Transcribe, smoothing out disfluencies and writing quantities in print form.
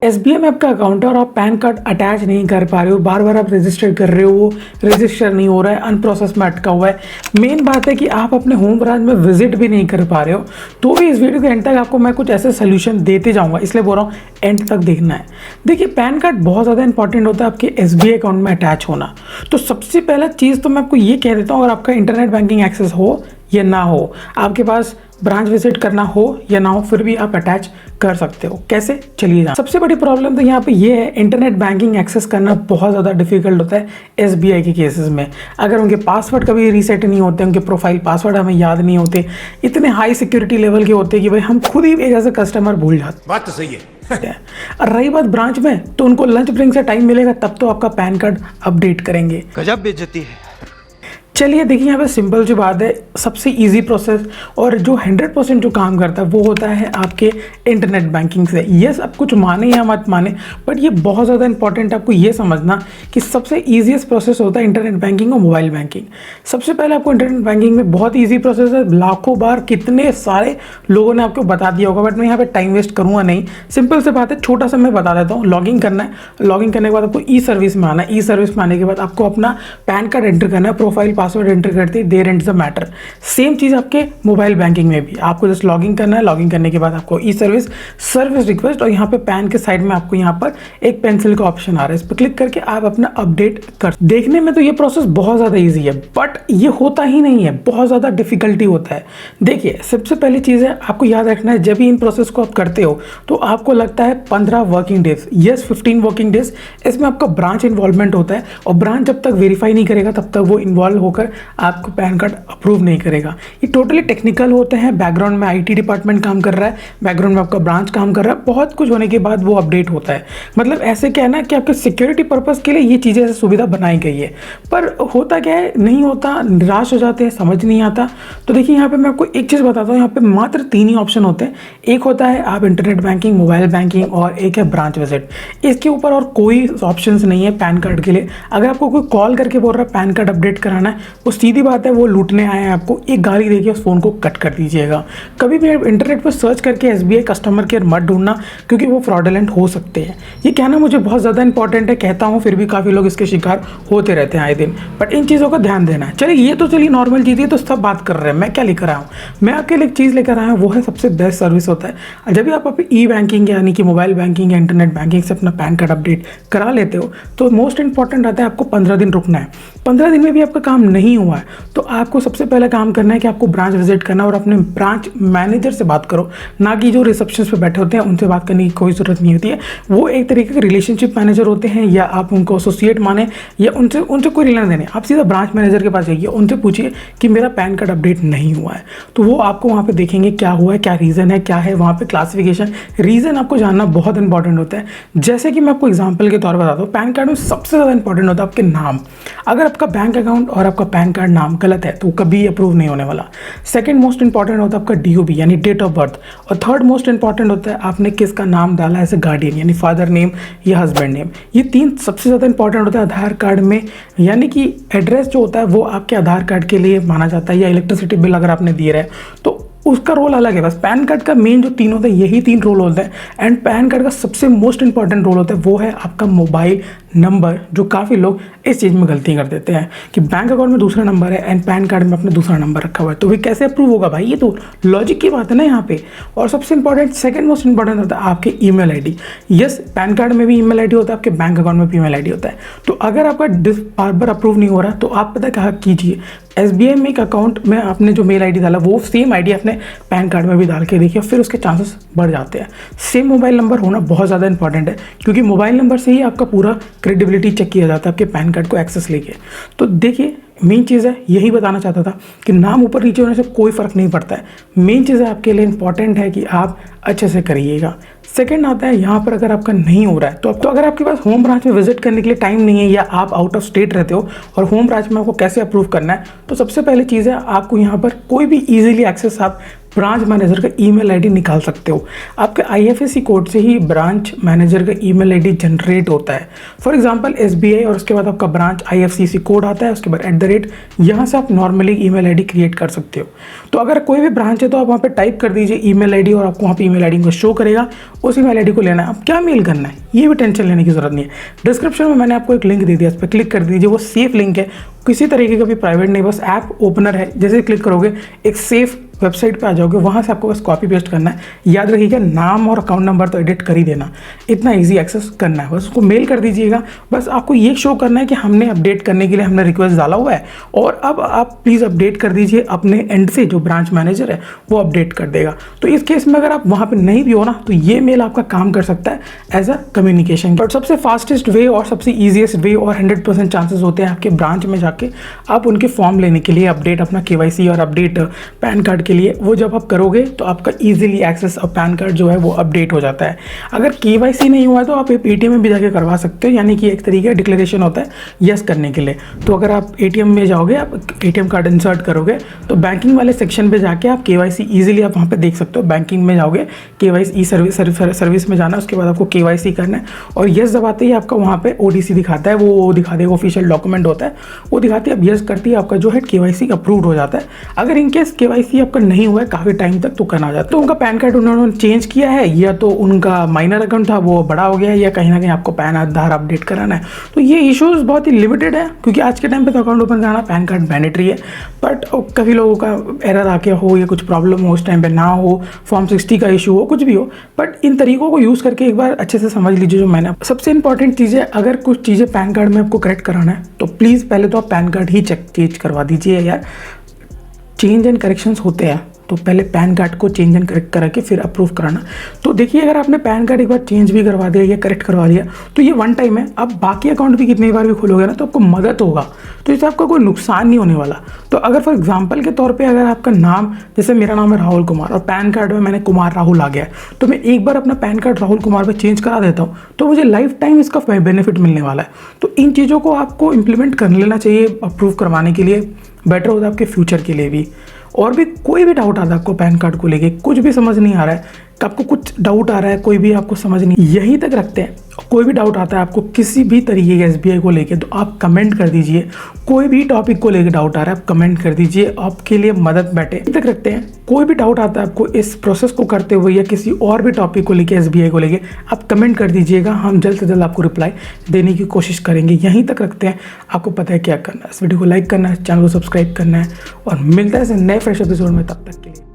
SBI में आपका account है और आप पैन कार्ड अटैच नहीं कर पा रहे हो, बार बार आप रजिस्टर कर रहे हो, रजिस्टर नहीं हो रहा है, अनप्रोसेस में अटका हुआ है। मेन बात है कि आप अपने होम ब्रांच में विजिट भी नहीं कर पा रहे हो। तो भी इस वीडियो के एंड तक आपको मैं कुछ ऐसे सोल्यूशन देते जाऊंगा, इसलिए बोल रहा हूँ एंड तक देखना है। देखिए, पैन कार्ड बहुत ज़्यादा इंपॉर्टेंट होता है आपके एसबीआई अकाउंट में अटैच होना। तो सबसे पहला चीज़ तो मैं आपको ये कह देता हूँ, अगर आपका इंटरनेट बैंकिंग एक्सेस हो या ना हो, आपके पास ब्रांच विजिट करना हो या ना हो, फिर भी आप अटैच कर सकते हो। कैसे, चलिए जान। सबसे बड़ी प्रॉब्लम तो यहाँ पे ये है, इंटरनेट बैंकिंग एक्सेस करना बहुत ज़्यादा डिफिकल्ट होता है एसबीआई के केसेस में। अगर उनके पासवर्ड कभी रीसेट नहीं होते, उनके प्रोफाइल पासवर्ड हमें याद नहीं होते, इतने हाई सिक्योरिटी लेवल के होते हैं कि भाई हम खुद ही एक ऐसे कस्टमर भूल जाते। बात तो सही है। और रही बात ब्रांच में, तो उनको लंच ब्रेक से टाइम मिलेगा तब तो आपका पैन कार्ड अपडेट करेंगे। गजब बेइज्जती है। चलिए देखिए, यहाँ पे सिंपल सी बात है, सबसे इजी प्रोसेस और जो 100% जो काम करता है वो होता है आपके इंटरनेट बैंकिंग से। यस, आप कुछ माने या मत माने, बट ये बहुत ज़्यादा इंपॉर्टेंट आपको ये समझना कि सबसे ईजीएस्ट प्रोसेस होता है इंटरनेट बैंकिंग और मोबाइल बैंकिंग। सबसे पहले आपको इंटरनेट बैंकिंग में बहुत ईजी प्रोसेस है, लाखों बार कितने सारे लोगों ने आपको बता दिया होगा, बट मैं यहाँ पर टाइम वेस्ट करूँगा नहीं। सिंपल से बात है, छोटा सा मैं बता देता हूँ। लॉगिन करना है, लॉगिन करने के बाद आपको ई सर्विस में आना है। ई सर्विस में आने के बाद आपको अपना पैन कार्ड एंटर करना है, प्रोफाइल पासवर्ड एंटर करते there end the matter. Same चीज़ आपके मोबाइल बैंकिंग में भी आपको जस्ट लॉगिन करना है। लॉगिन करने के बाद आपको ई सर्विस, सर्विस रिक्वेस्ट, और यहाँ पे पैन के साइड में आपको यहाँ पर एक पेंसिल का ऑप्शन आ रहा है, इस पर क्लिक करके आप अपना अपडेट कर। देखने में तो ये प्रोसेस बहुत ज़्यादा ईजी है, बट ये होता ही नहीं है, बहुत ज़्यादा डिफिकल्टी होता है। देखिए, सबसे पहली चीज़ है आपको याद रखना है, जब भी इन प्रोसेस को आप करते हो तो आपको लगता है 15 working days, yes 15 working days. इसमें आपका ब्रांच इन्वॉल्वमेंट होता है, और ब्रांच जब तक वेरीफाई नहीं करेगा तब तक वो इन्वॉल्व होकर आपको पैन कार्ड अप्रूव नहीं करेगा। ये टोटली टेक्निकल होते हैं, बैकग्राउंड में आईटी डिपार्टमेंट काम कर रहा है, बैकग्राउंड में आपका ब्रांच काम कर रहा है, बहुत कुछ होने के बाद वो अपडेट होता है। मतलब ऐसे क्या है ना कि आपके सिक्योरिटी पर्पज़ के लिए ये चीज़ें ऐसे सुविधा बनाई गई है, पर होता क्या है, नहीं होता, निराश हो जाते हैं, समझ नहीं आता। तो देखिए, यहाँ पर मैं आपको एक चीज़ बताता हूँ, यहाँ पर मात्र 3 ही ऑप्शन होते हैं। एक होता है आप इंटरनेट बैंकिंग, मोबाइल बैंकिंग, और एक है ब्रांच विजिट। इसके ऊपर और कोई ऑप्शन नहीं है पैन कार्ड के लिए। अगर आपको कोई कॉल करके बोल रहा है पैन कार्ड अपडेट कराना है, वो सीधी बात है, वो लूटने आए हैं आपको, एक गाली देके उस फ़ोन को कट कर दीजिएगा। कभी भी इंटरनेट पर सर्च करके एसबीआई कस्टमर केयर मत ढूंढना, क्योंकि वो फ्रॉडलेंट हो सकते हैं। ये कहना मुझे बहुत ज़्यादा इंपॉर्टेंट है, कहता हूँ, फिर भी काफ़ी लोग इसके शिकार होते रहते हैं आए दिन, बट इन चीज़ों का ध्यान देना है। चलिए, ये तो चलिए नॉर्मल चीज़ है, तो सब बात कर रहे हैं। मैं क्या लेकर आया हूँ, मैं आपके लिए एक चीज़ लेकर आया हूँ, वो है सबसे बेस्ट सर्विस होता है। जब भी आप अपनी ई बैंकिंग यानी कि मोबाइल बैंकिंग या इंटरनेट बैंकिंग से अपना पैन कार्ड अपडेट करा लेते हो, तो मोस्ट इंपॉर्टेंट आता है आपको 15 दिन रुकना है। 15 दिन में भी आपका काम नहीं हुआ है तो आपको सबसे पहले काम करना है कि आपको ब्रांच विजिट करना और अपने ब्रांच मैनेजर से बात करो, ना कि जो रिसेप्शन पे बैठे होते हैं उनसे बात करने की कोई ज़रूरत नहीं होती है। वो एक तरीके के रिलेशनशिप मैनेजर होते हैं, या आप उनको एसोसिएट माने, या उनसे कोई लेना देने। आप सीधा ब्रांच मैनेजर के पास जाइए, उनसे पूछिए कि मेरा पैन कार्ड अपडेट नहीं हुआ है, तो वो आपको वहाँ पर देखेंगे क्या हुआ है, क्या रीज़न है, क्या है वहाँ पर क्लासिफिकेशन। रीज़न आपको जानना बहुत इंपॉर्टेंट होता है। जैसे कि मैं आपको एग्जाम्पल के तौर पर बताता हूँ, पैन कार्ड में सबसे ज़्यादा इंपॉर्टेंट होता है आपके नाम। अगर आपका बैंक अकाउंट और आपका पैन कार्ड नाम गलत है तो कभी अप्रूव नहीं होने वाला। सेकंड मोस्ट इंपॉर्टेंट होता है आपका डीओबी यानी डेट ऑफ बर्थ, और थर्ड मोस्ट इंपॉर्टेंट होता है आपने किसका नाम डाला है एज ए गार्डियन यानी फादर नेम या हस्बैंड नेम। ये 3 सबसे ज़्यादा इंपॉर्टेंट होता है आधार कार्ड में, यानी कि एड्रेस जो होता है वो आपके आधार कार्ड के लिए माना जाता है, या इलेक्ट्रिसिटी बिल अगर आपने दिए रहे तो उसका रोल अलग है। बस पैन कार्ड का मेन जो 3 होता है, यही 3 रोल होते हैं। एंड पैन कार्ड का सबसे मोस्ट इंपॉर्टेंट रोल होता है वो है आपका मोबाइल नंबर, जो काफ़ी लोग इस चीज़ में गलती कर देते हैं कि बैंक अकाउंट में दूसरा नंबर है एंड पैन कार्ड में अपने दूसरा नंबर रखा हुआ है, तो वे कैसे अप्रूव होगा भाई, ये तो लॉजिक की बात है ना यहाँ पे। और सबसे इंपॉर्टेंट सेकंड मोस्ट इंपॉर्टेंट होता है आपके email ID. Yes, pan card में भी ईमेल आईडी होता है, आपके बैंक अकाउंट में भी ईमेल आईडी होता है। तो अगर आपका बार बार अप्रूव नहीं हो रहा तो आप पता कहा कीजिए, एसबीआई में एक अकाउंट में आपने जो मेल आईडी डाला वो सेम आईडी अपने पैन कार्ड में भी डाल के देखिए, फिर उसके चांसेस बढ़ जाते हैं। सेम मोबाइल नंबर होना बहुत ज़्यादा इंपॉर्टेंट है, क्योंकि मोबाइल नंबर से ही आपका पूरा क्रेडिबिलिटी चेक किया जाता है आपके पैन कार्ड को एक्सेस लेके। तो देखिए, मेन चीज़ है, यही बताना चाहता था कि नाम ऊपर नीचे होने से कोई फ़र्क नहीं पड़ता है। मेन चीज़ है आपके लिए इंपॉर्टेंट है कि आप अच्छे से करिएगा। सेकंड आता है यहाँ पर अगर आपका नहीं हो रहा है तो अगर आपके पास होम ब्रांच में विजिट करने के लिए टाइम नहीं है, या आप आउट ऑफ स्टेट रहते हो और होम ब्रांच में आपको कैसे अप्रूव करना है, तो सबसे पहले चीज़ है आपको यहाँ पर कोई भी ईजिली एक्सेस आप ब्रांच मैनेजर का ईमेल आईडी निकाल सकते हो। आपके आईएफएससी कोड से ही ब्रांच मैनेजर का ईमेल आईडी जनरेट होता है। फॉर एग्जांपल एसबीआई और उसके बाद आपका ब्रांच आईएफएससी कोड आता है, उसके बाद @ यहाँ से आप नॉर्मली ईमेल आईडी क्रिएट कर सकते हो। तो अगर कोई भी ब्रांच है तो आप वहाँ पे टाइप कर दीजिए ईमेल आईडी और आपको वहाँ पे ईमेल आईडी को शो करेगा। उस ईमेल आईडी को लेना है, अब क्या मेल करना है ये भी टेंशन लेने की जरूरत नहीं है। डिस्क्रिप्शन में मैंने आपको एक लिंक दे दिया, उस पर क्लिक कर दीजिए। वो सेफ लिंक है, किसी तरीके का भी प्राइवेट नहीं, बस ऐप ओपनर है। जैसे क्लिक करोगे एक सेफ वेबसाइट पे आ जाओगे, वहाँ से आपको बस कॉपी पेस्ट करना है। याद रखिएगा नाम और अकाउंट नंबर तो एडिट कर ही देना, इतना इजी एक्सेस करना है। बस उसको मेल कर दीजिएगा। बस आपको ये शो करना है कि हमने अपडेट करने के लिए हमने रिक्वेस्ट डाला हुआ है और अब आप प्लीज़ अपडेट कर दीजिए अपने एंड से। जो ब्रांच मैनेजर है वो अपडेट कर देगा। तो इस केस में अगर आप वहाँ पर नहीं भी हो ना तो ये मेल आपका काम कर सकता है एज अ कम्युनिकेशन। बट सबसे फास्टेस्ट वे और सबसे ईजीएस्ट वे और 100% चांसेस होते हैं आपके ब्रांच में जाके आप उनके फॉर्म लेने के लिए, अपडेट अपना केवाईसी और अपडेट पैन कार्ड के लिए। वो जब आप करोगे तो आपका इजीली एक्सेस और पैन कार्ड जो है वो अपडेट हो जाता है। अगर केवाईसी नहीं हुआ तो आप एटीएम में भी जाके करवा सकते हो, यानी कि एक तरीके का डिक्लेरेशन होता है यस करने के लिए। तो अगर आप एटीएम में जाओगे, आप एटीएम कार्ड इंसर्ट करोगे तो बैंकिंग वाले सेक्शन पे जाके आप केवाईसी इजीली आप वहाँ पे देख सकते हो। बैंकिंग में जाओगे, केवाईसी सर्विस में जाना, उसके बाद आपको केवाईसी करना है और यस दबाते ही आपका वहाँ पे ओडीसी दिखाता है, वो दिखा देगा, ऑफिशियल डॉक्यूमेंट होता है वो दिखाती है। अब यस करती है आपका जो है केवाईसी अप्रूव्ड हो जाता है। अगर इनकेस केवाईसी आपका नहीं हुआ है काफ़ी टाइम तक तो करना जाता है। तो उनका पैन कार्ड उन्होंने चेंज किया है या तो उनका माइनर अकाउंट था वो बड़ा हो गया है या कहीं ना कहीं आपको पैन आधार अपडेट कराना है। तो ये इश्यूज़ बहुत ही लिमिटेड है क्योंकि आज के टाइम पे तो अकाउंट ओपन कराना पैन कार्ड मैंडेटरी है। बट कभी लोगों का एरर आके हो या कुछ प्रॉब्लम हो उस टाइम पे ना हो, फॉर्म 60 का इशू हो, कुछ भी हो, बट इन तरीकों को यूज़ करके एक बार अच्छे से समझ लीजिए। जो मैंने सबसे इंपॉर्टेंट चीज़ है, अगर कुछ चीज़ें पैन कार्ड में आपको करेक्ट कराना है तो प्लीज़ पहले तो आप पैन कार्ड ही चेंज करवा दीजिए यार। चेंज एंड करेक्शंस होते हैं तो पहले पैन कार्ड को चेंज एंड करेक्ट करा के फिर अप्रूव कराना। तो देखिए अगर आपने पैन कार्ड एक बार चेंज भी करवा दिया या करेक्ट करवा दिया तो ये वन टाइम है। अब बाकी अकाउंट भी कितनी बार भी खोलोगे ना तो आपको मदद होगा, तो इससे आपका कोई नुकसान नहीं होने वाला। तो अगर फॉर एग्जांपल के तौर पे अगर आपका नाम, जैसे मेरा नाम है राहुल कुमार और पैन कार्ड में मैंने कुमार राहुल आ गया है, तो मैं एक बार अपना पैन कार्ड राहुल कुमार पे चेंज करा देता हूँ तो मुझे लाइफ टाइम इसका बेनिफिट मिलने वाला है। तो इन चीज़ों को आपको इम्प्लीमेंट कर लेना चाहिए अप्रूव करवाने के लिए, बेटर होता है आपके फ्यूचर के लिए भी। और भी कोई भी डाउट आता है आपको पैन कार्ड को लेके, कुछ भी समझ नहीं आ रहा है, आपको कुछ डाउट आ रहा है, कोई भी आपको समझ नहीं, यहीं तक रखते हैं। कोई भी डाउट आता है आपको किसी भी तरीके के एसबीआई को लेके तो आप कमेंट कर दीजिए। कोई भी टॉपिक को लेके डाउट आ रहा है आप कमेंट कर दीजिए, आपके लिए मदद बैठे। यहीं तक रखते हैं। कोई भी डाउट आता है आपको इस प्रोसेस को करते हुए या किसी और भी टॉपिक को लेके, एसबीआई को लेके, आप कमेंट कर दीजिएगा, हम जल्द से जल्द आपको रिप्लाई देने की कोशिश करेंगे। यहीं तक रखते हैं। आपको पता है क्या करना है, इस वीडियो को लाइक करना है, चैनल को सब्सक्राइब करना है और मिलता है नए फ्रेश एपिसोड में। तब तक के लिए